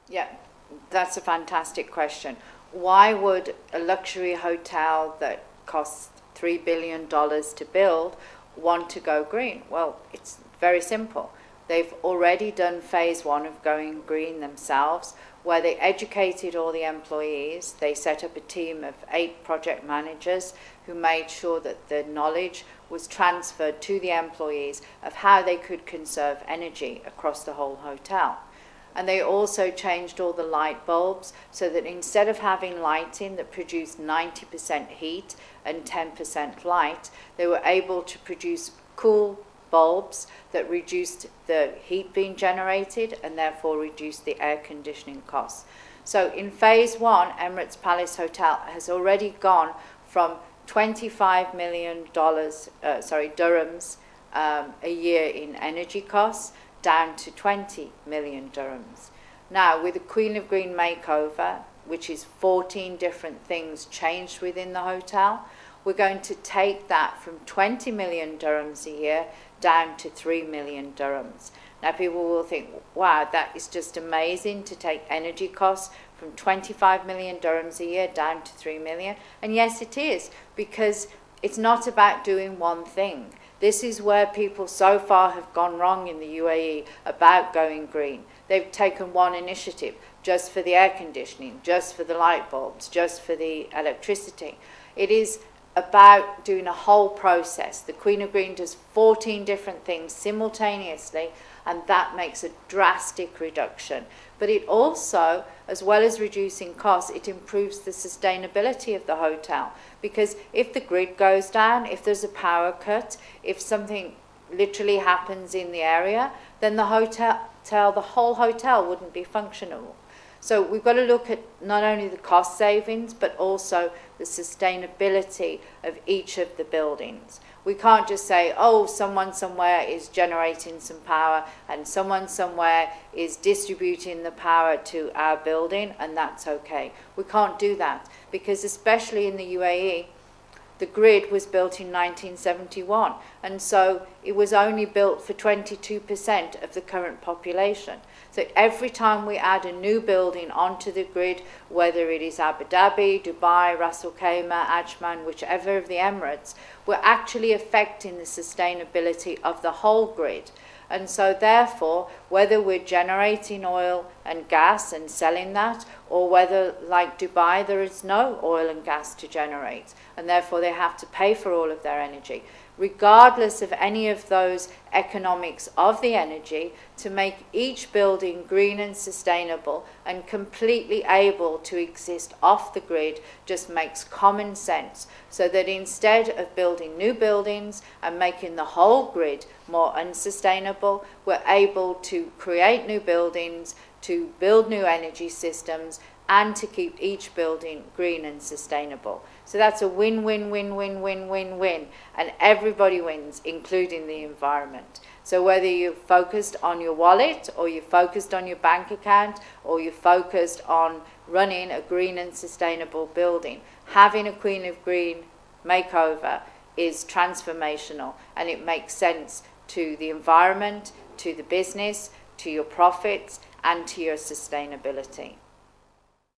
Yeah, that's a fantastic question. Why would a luxury hotel that costs $3 billion to build want to go green? Well, it's very simple. They've already done phase one of going green themselves, where they educated all the employees. They set up a team of 8 project managers who made sure that the knowledge was transferred to the employees of how they could conserve energy across the whole hotel. And they also changed all the light bulbs so that instead of having lighting that produced 90% heat and 10% light, they were able to produce cool bulbs that reduced the heat being generated and therefore reduced the air conditioning costs. So in phase one, Emirates Palace Hotel has already gone from $25 million, dirhams a year in energy costs down to 20 million dirhams. Now, with the Queen of Green makeover, which is 14 different things changed within the hotel, we're going to take that from 20 million dirhams a year down to 3 million dirhams. Now, people will think, wow, that is just amazing to take energy costs from 25 million dirhams a year down to 3 million. And yes, it is, because it's not about doing one thing. This is where people so far have gone wrong in the UAE about going green. They've taken one initiative, just for the air conditioning, just for the light bulbs, just for the electricity. It is about doing a whole process. The Queen of Green does 14 different things simultaneously, and that makes a drastic reduction. But it also, as well as reducing costs, it improves the sustainability of the hotel. Because if the grid goes down, if there's a power cut, if something literally happens in the area, then the whole hotel wouldn't be functional. So we've got to look at not only the cost savings, but also the sustainability of each of the buildings. We can't just say, oh, someone somewhere is generating some power and someone somewhere is distributing the power to our building, and that's okay. We can't do that, because especially in the UAE, the grid was built in 1971, and so it was only built for 22% of the current population. So every time we add a new building onto the grid, whether it is Abu Dhabi, Dubai, Ras Al Khaimah, Ajman, whichever of the Emirates, we're actually affecting the sustainability of the whole grid. And so therefore, whether we're generating oil and gas and selling that, or whether, like Dubai, there is no oil and gas to generate, and therefore they have to pay for all of their energy, regardless of any of those economics of the energy, to make each building green and sustainable and completely able to exist off the grid just makes common sense. So that instead of building new buildings and making the whole grid more unsustainable, we're able to create new buildings, to build new energy systems, and to keep each building green and sustainable. So that's a win-win-win-win-win-win-win, and everybody wins, including the environment. So whether you're focused on your wallet, or you're focused on your bank account, or you're focused on running a green and sustainable building, having a Queen of Green makeover is transformational, and it makes sense to the environment, to the business, to your profits, and to your sustainability.